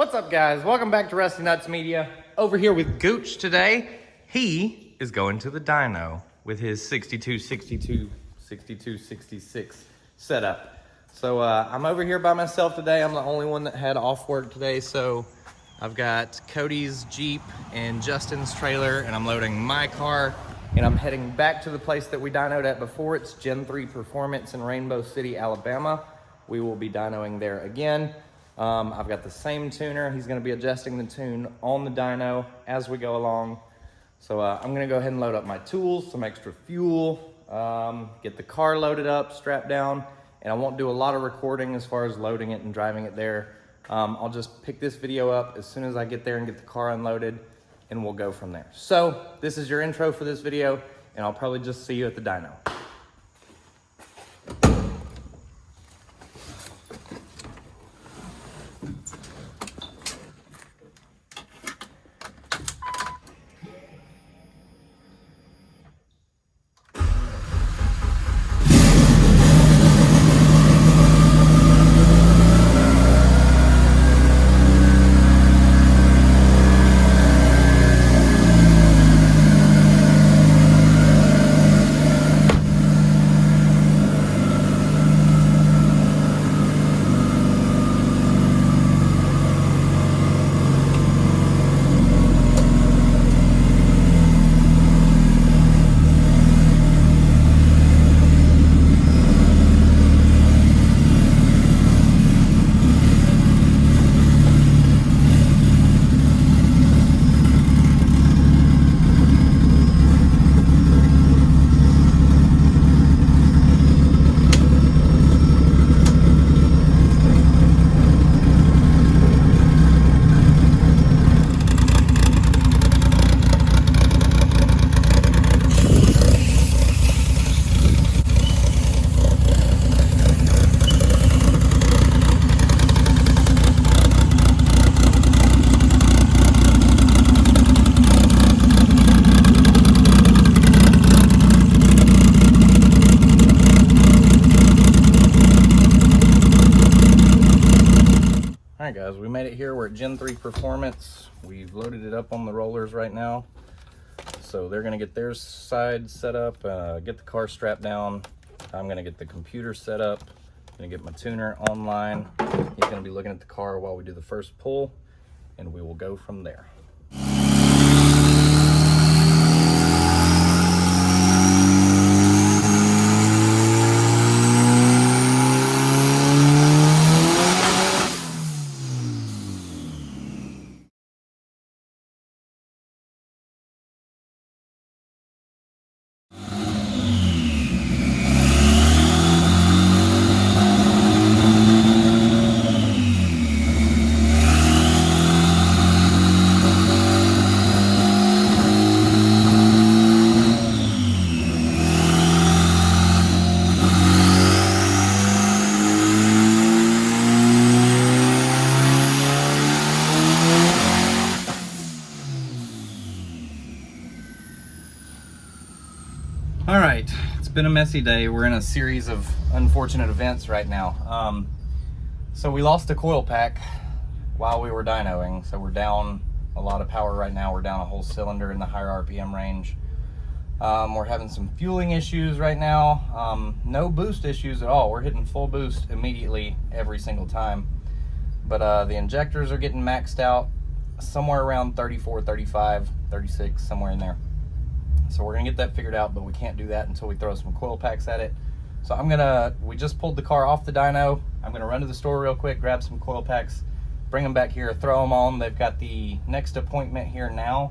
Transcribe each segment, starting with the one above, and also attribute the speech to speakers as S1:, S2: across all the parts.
S1: What's up, guys? Welcome back to Rusty Nuts Media. Over here with Gewch today. He is going to the dyno with his 6266 setup. So I'm over here by myself today. I'm the only one that had off work today. So I've got Cody's Jeep and Justin's trailer, and I'm loading my car, and I'm heading back to the place that we dynoed at before. It's Gen 3 Performance in Rainbow City, Alabama. We will be dynoing there again. I've got the same tuner. He's going to be adjusting the tune on the dyno as we go along. So I'm going to go ahead and load up my tools, some extra fuel, get the car loaded up, strapped down, and I won't do a lot of recording as far as loading it and driving it there. I'll just pick this video up as soon as I get there and get the car unloaded, and we'll go from there. So this is your intro for this video, and I'll probably just see you at the dyno. Alright guys, we made it here. We're at Gen 3 Performance. We've loaded it up on the rollers right now. So they're going to get their side set up, get the car strapped down. I'm going to get the computer set up. I'm going to get my tuner online. He's going to be looking at the car while we do the first pull, and we will go from there. All right, it's been a messy day. We're in a series of unfortunate events right now. So we lost a coil pack while we were dynoing. So we're down a lot of power right now. We're down a whole cylinder in the higher RPM range. We're having some fueling issues right now. No boost issues at all. We're hitting full boost immediately every single time. But the injectors are getting maxed out somewhere around 34, 35, 36, somewhere in there. So we're gonna get that figured out, but we can't do that until we throw some coil packs at it. So we just pulled the car off the dyno. I'm gonna run to the store real quick, grab some coil packs, bring them back here, throw them on. They've got the next appointment here now,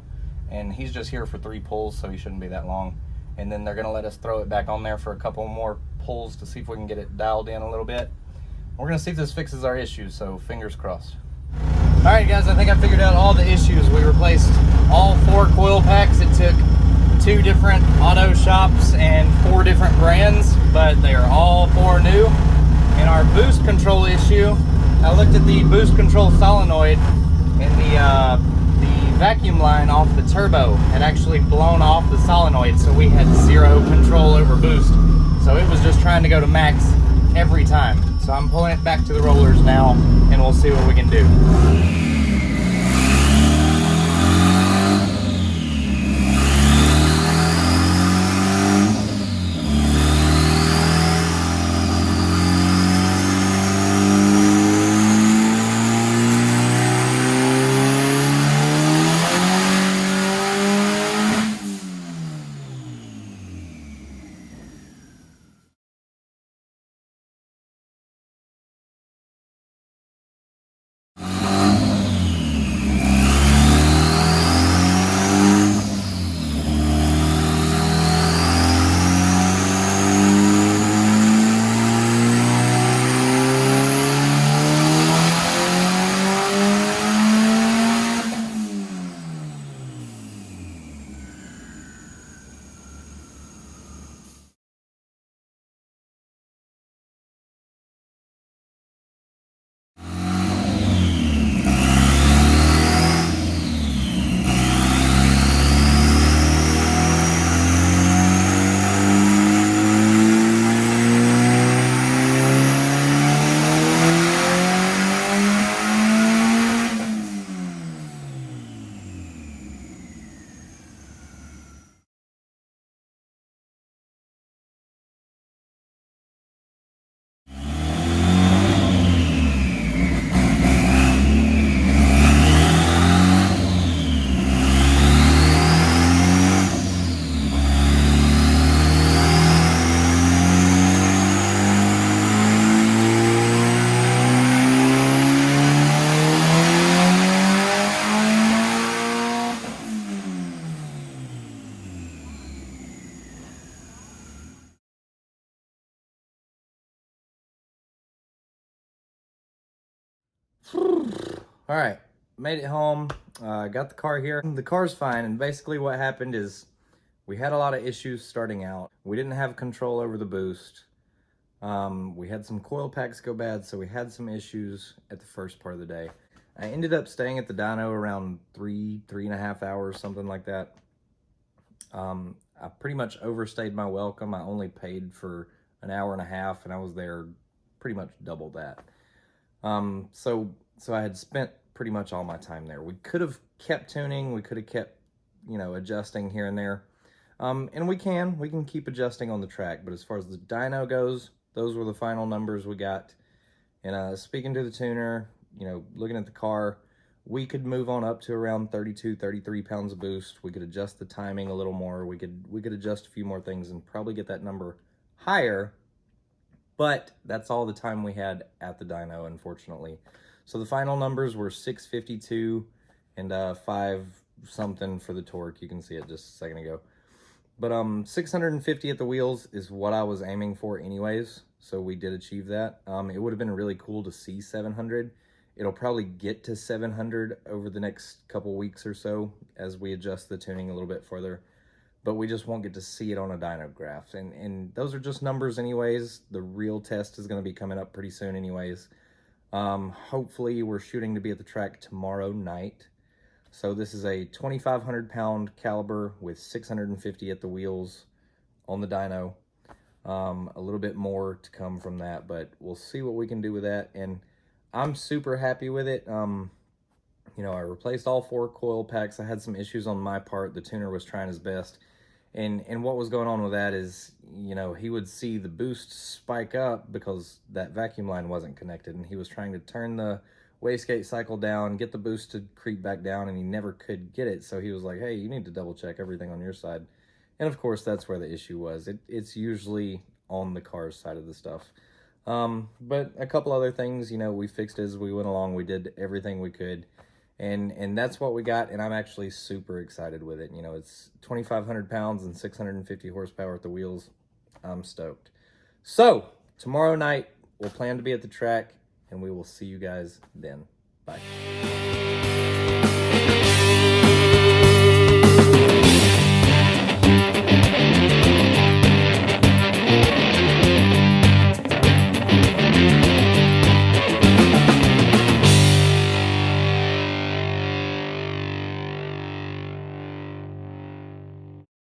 S1: and he's just here for 3 pulls, so he shouldn't be that long. And then they're gonna let us throw it back on there for a couple more pulls to see if we can get it dialed in a little bit. We're gonna see if this fixes our issues, so fingers crossed. All right, guys, I think I figured out all the issues. We replaced all 4 coil packs. It took 2 different auto shops and 4 different brands, but they are all 4 new. And our boost control issue, I looked at the boost control solenoid, and the vacuum line off the turbo had actually blown off the solenoid, so we had 0 control over boost. So it was just trying to go to max every time. So I'm pulling it back to the rollers now, and we'll see what we can do. All right, made it home. Got the car here. The car's fine, and basically what happened is we had a lot of issues starting out. We didn't have control over the boost. We had some coil packs go bad, so we had some issues at the first part of the day. I ended up staying at the dyno around 3.5 hours, something like that. I pretty much overstayed my welcome. I only paid for an hour and a half, and I was there pretty much double that. So I had spent pretty much all my time there. We could have kept tuning. We could have kept, adjusting here and there. And we can keep adjusting on the track. But as far as the dyno goes, those were the final numbers we got. And speaking to the tuner, looking at the car, we could move on up to around 32, 33 pounds of boost. We could adjust the timing a little more. We could adjust a few more things and probably get that number higher. But that's all the time we had at the dyno, unfortunately. So the final numbers were 652 and 5 something for the torque. You can see it just a second ago. But 650 at the wheels is what I was aiming for anyways. So we did achieve that. It would have been really cool to see 700. It'll probably get to 700 over the next couple weeks or so as we adjust the tuning a little bit further. But we just won't get to see it on a dyno graph. And those are just numbers anyways. The real test is going to be coming up pretty soon anyways. Hopefully we're shooting to be at the track tomorrow night. So this is a 2,500 pound caliber with 650 at the wheels on the dyno. A little bit more to come from that, but we'll see what we can do with that. And I'm super happy with it. I replaced all 4 coil packs. I had some issues on my part. The tuner was trying his best. And what was going on with that is, he would see the boost spike up because that vacuum line wasn't connected, and he was trying to turn the wastegate cycle down, get the boost to creep back down, and he never could get it. So he was like, hey, you need to double check everything on your side. And of course, that's where the issue was. It's usually on the car's side of the stuff. But a couple other things, we fixed as we went along. We did everything we could. And that's what we got, and I'm actually super excited with it. It's 2,500 pounds and 650 horsepower at the wheels. I'm stoked. So, tomorrow night, we'll plan to be at the track, and we will see you guys then. Bye.